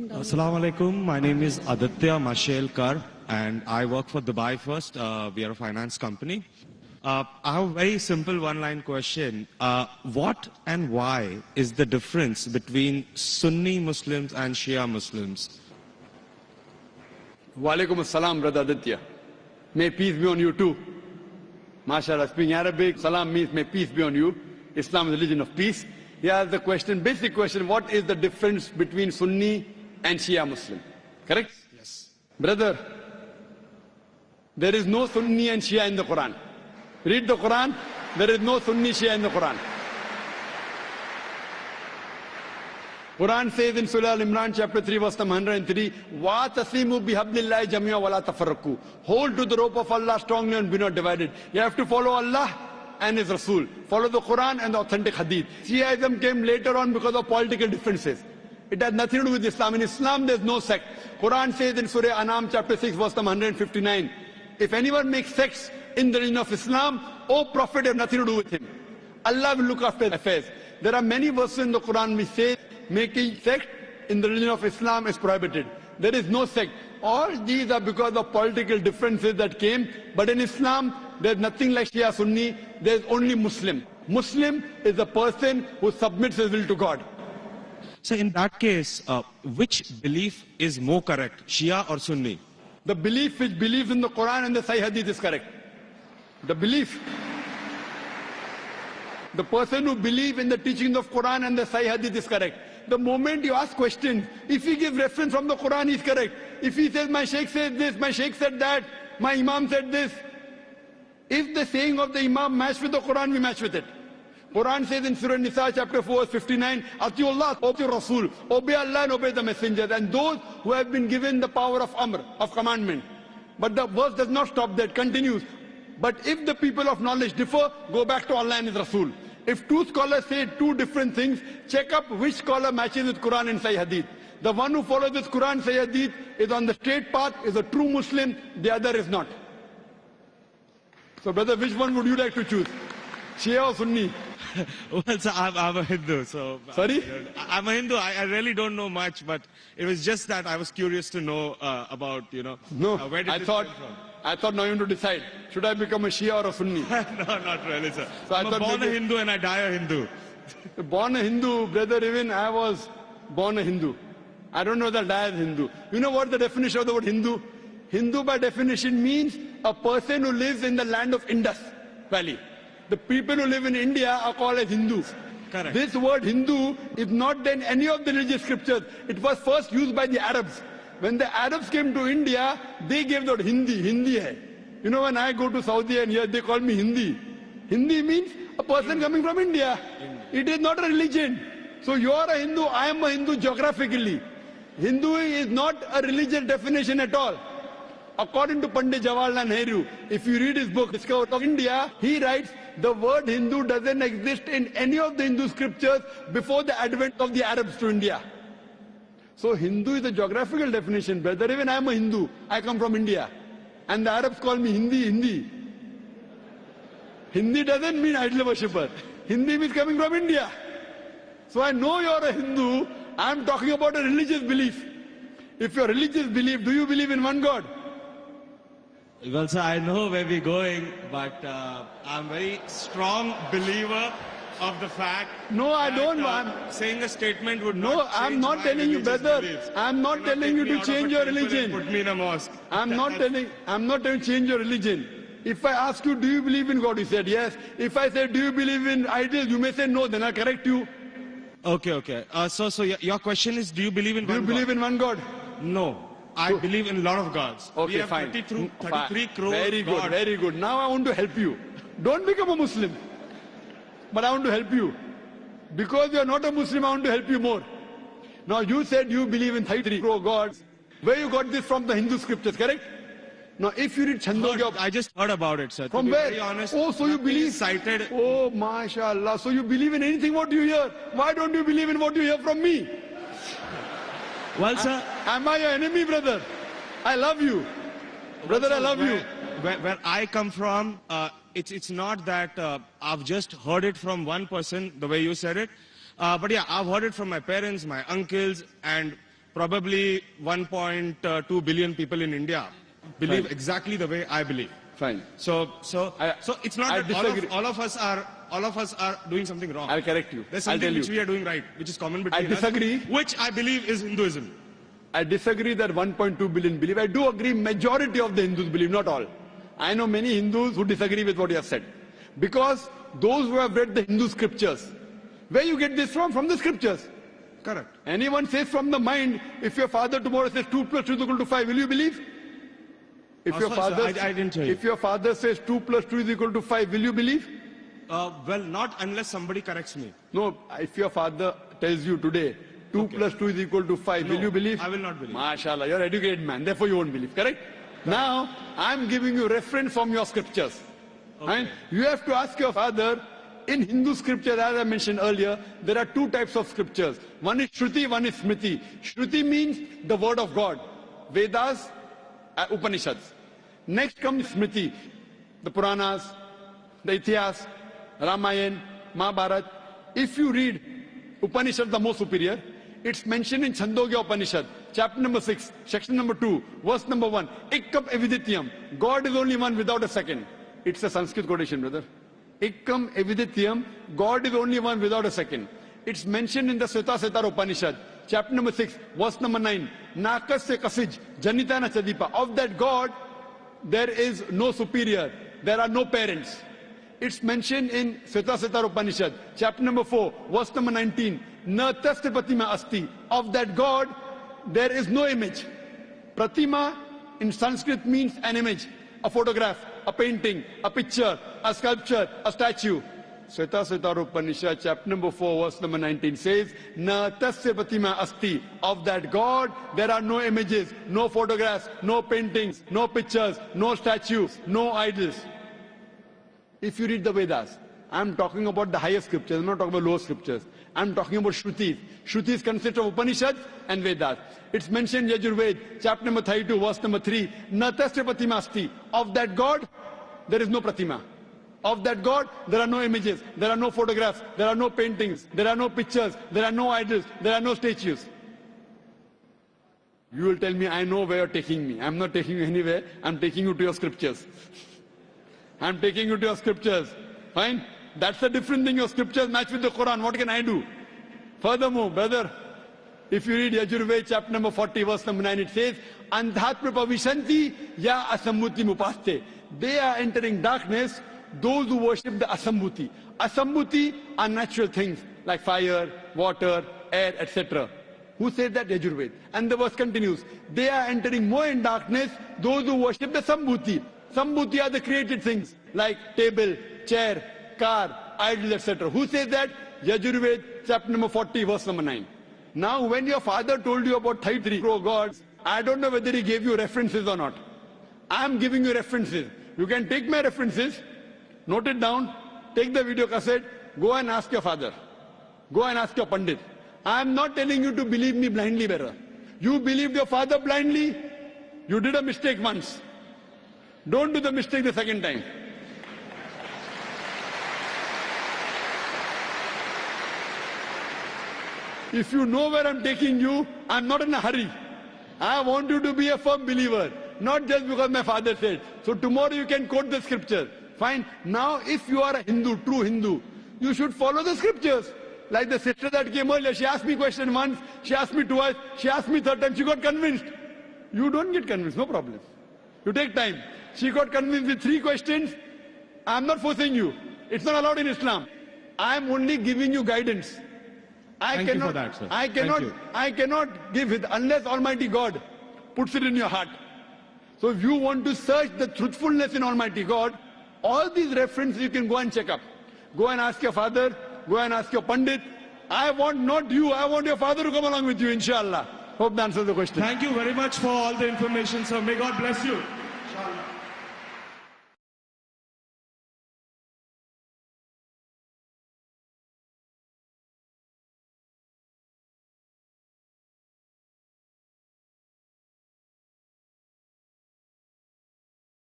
Assalamu alaikum. My name is Aditya Mashelkar and I work for Dubai First. We are a finance company. I have a very simple one-line question. What and why is the difference between Sunni Muslims and Shia Muslims? Wa alaikum assalam, brother Aditya. May peace be on you too. MashaAllah, speaking Arabic, salam means may peace be on you. Islam is a religion of peace. Here's the question, basic question, what is the difference between Sunni and Shia Muslim? Correct? Yes. Brother, there is no Sunni and Shia in the Quran. Read the Quran, there is no Sunni Shia in the Quran. Quran says in Surah Al-Imran chapter 3 verse 103, وَاتَصِمُوا بِحَبْلِ اللَّهِ جَمِيعًا وَلَا تَفَرَّقُوا. Hold to the rope of Allah strongly and be not divided. You have to follow Allah and His Rasul. Follow the Quran and the authentic Hadith. Shiaism came later on because of political differences. It has nothing to do with Islam. In Islam there is no sect. Quran says in Surah Anam chapter 6 verse 159, if anyone makes sects in the religion of Islam, O Prophet, have nothing to do with him. Allah will look after affairs. There are many verses in the Quran which say making sect in the religion of Islam is prohibited. There is no sect. All these are because of political differences that came. But in Islam, there is nothing like Shia Sunni. There is only Muslim. Muslim is a person who submits his will to God. So in that case, which belief is more correct, Shia or Sunni? The belief which believes in the Quran and the Sahih Hadith is correct. The belief. The person who believes in the teachings of Quran and the Sahih Hadith is correct. The moment you ask questions, if he gives reference from the Quran, he is correct. If he says, my Shaykh said this, my Shaykh said that, my Imam said this. If the saying of the Imam match with the Quran, we match with it. Quran says in Surah Nisa chapter 4 verse 59, Atiullah, obey Rasul, obey Allah and obey the messengers, and those who have been given the power of Amr, of commandment. But the verse does not stop there, it continues. But if the people of knowledge differ, go back to Allah and His Rasul. If two scholars say two different things, check up which scholar matches with Quran and Sahih Hadith. The one who follows this Quran, Sahih Hadith is on the straight path, is a true Muslim, the other is not. So brother, which one would you like to choose? Shia or Sunni? Well, sir, I'm a Hindu, so... Sorry? I'm a Hindu. I really don't know much, but it was just that I was curious to know about, No, where did this I thought now you want to decide, should I become a Shia or a Sunni? No, not really, sir. So I'm born a Hindu and I die a Hindu. Born a Hindu, brother, even I was born a Hindu. I don't know that I am Hindu. You know what the definition of the word Hindu? Hindu by definition means a person who lives in the land of Indus Valley. The people who live in India are called as Hindus. Correct. This word Hindu is not in any of the religious scriptures. It was first used by the Arabs. When the Arabs came to India, they gave the word Hindi. Hindi hai. You know, when I go to Saudi and here they call me Hindi. Hindi means a person coming from India. It is not a religion. So you are a Hindu, I am a Hindu geographically. Hindu is not a religious definition at all. According to Pandit Jawaharlal Nehru, if you read his book, Discovery of India, he writes, the word Hindu doesn't exist in any of the Hindu scriptures before the advent of the Arabs to India. So Hindu is a geographical definition, brother. Even I am a Hindu. I come from India. And the Arabs call me Hindi. Hindi doesn't mean idol worshipper. Hindi means coming from India. So I know you're a Hindu. I'm talking about a religious belief. If your religious belief, do you believe in one God? Well, sir, I know where we're going, but I'm a very strong believer of the fact No, I that, don't. saying a statement would No, not I'm change not my telling you, religious brother. beliefs. I'm not Do telling you take me to out of change a your temple and religion. Put me in a mosque. I'm not telling you to change your religion. If I ask you, do you believe in God? You said yes. If I say, do you believe in idols? You may say no, then I'll correct you. Okay. So your question is, do you believe in Do one you believe God? in one God? No. I believe in a lot of gods. Okay, we have fine. 33 crores Very good, gods. very good. Now I want to help you. Don't become a Muslim. But I want to help you. Because you are not a Muslim, I want to help you more. Now you said you believe in 33 crore gods. Where you got this from the Hindu scriptures, correct? Now if you read Chandogya... I just heard about it, sir. From to be where? Very honest, Oh, so you nothing believe... is cited. Oh, mashallah. So you believe in anything what you hear. Why don't you believe in what you hear from me? Well, sir... Am I your enemy, brother? I love you. Brother, I love you. Where I come from, it's not that I've just heard it from one person, the way you said it. But yeah, I've heard it from my parents, my uncles, and probably 1.2 billion people in India believe exactly the way I believe. Fine. So it's not I that disagree. all of us are doing something wrong. I'll correct you. There's I'll something tell which you. we are doing right, which is common between disagree. us, which I believe is Hinduism. I disagree that 1.2 billion believe. I do agree majority of the Hindus believe, not all. I know many Hindus who disagree with what you have said. Because those who have read the Hindu scriptures, where you get this from? From the scriptures. Correct. Anyone says from the mind, if your father tomorrow says 2 plus 2 is equal to 5, will you believe? If your Sorry, father, sir, I didn't hear you. If your father says 2 plus 2 is equal to 5, will you believe? Well, not unless somebody corrects me. No, if your father tells you today 2 plus 2 is equal to 5, will No, you believe? I will not believe. MashaAllah, you're an educated man, therefore you won't believe, correct? Now, I'm giving you reference from your scriptures. And you have to ask your father, in Hindu scripture, as I mentioned earlier, there are 2 types of scriptures. One is Shruti, one is Smriti. Shruti means the word of God. Vedas, Upanishads. Next comes Smriti, the Puranas, the Itihas, Ramayana, Mahabharata. If you read Upanishad, the most superior, it's mentioned in Chandogya Upanishad, chapter number 6, section number 2, verse number 1. Ikkam evidityam. God is only one without a second. It's a Sanskrit quotation, brother. Ikkam evidityam. God is only one without a second. It's mentioned in the Sveta Upanishad, chapter number 6, verse number 9. Nakasya kasij, janitana chadipa. Of that God, there is no superior. There are no parents. It's mentioned in Sveta Upanishad, chapter number 4, verse number 19. Na tasya pratima asti. Of that God, there is no image. Pratima in Sanskrit means an image, a photograph, a painting, a picture, a sculpture, a statue. Sveta Upanishad, chapter number 4, verse number 19 says, Na tasya pratima asti. Of that God, there are no images, no photographs, no paintings, no pictures, no statues, no idols. If you read the Vedas, I'm talking about the higher scriptures, I'm not talking about lower scriptures. I'm talking about Shrutis. Shrutis consist of Upanishads and Vedas. It's mentioned in Yajurved, chapter number 32, verse number 3. Na tasya pratima asti. Of that God, there is no pratima. Of that God, there are no images, there are no photographs, there are no paintings, there are no pictures, there are no idols, there are no statues. You will tell me, I know where you're taking me. I'm not taking you anywhere, I'm taking you to your scriptures. I'm taking you to your scriptures. Fine? That's the different thing. Your scriptures match with the Quran. What can I do? Furthermore, brother, if you read Yajurved, chapter number 40, verse number 9, it says, Andhatma pavishanti ya asammuti mupaste. They are entering darkness, those who worship the asammuti. Asammuti are natural things like fire, water, air, etc. Who said that? Yajurved. And the verse continues. They are entering more in darkness, those who worship the sambhuti. Sambhuti are the created things like table, chair, car, idol, etc. Who says that? Yajurved, chapter number 40, verse number 9. Now, when your father told you about 33 crore gods, I don't know whether he gave you references or not. I am giving you references. You can take my references, note it down, take the video cassette, go and ask your father. Go and ask your Pandit. I am not telling you to believe me blindly, brother. You believed your father blindly, you did a mistake once. Don't do the mistake the second time. If you know where I'm taking you, I'm not in a hurry. I want you to be a firm believer, not just because my father said. So tomorrow you can quote the scripture. Fine. Now if you are a Hindu, true Hindu, you should follow the scriptures. Like the sister that came earlier, she asked me question once, she asked me twice, she asked me third time, she got convinced. You don't get convinced, no problem. You take time. She got convinced with 3 questions. I'm not forcing you. It's not allowed in Islam. I'm only giving you guidance. Thank you for that, sir. I cannot give it unless Almighty God puts it in your heart. So if you want to search the truthfulness in Almighty God, all these references you can go and check up. Go and ask your father, go and ask your Pandit. I want not you, I want your father to come along with you, inshallah. Hope that answers the question. Thank you very much for all the information, sir. May God bless you.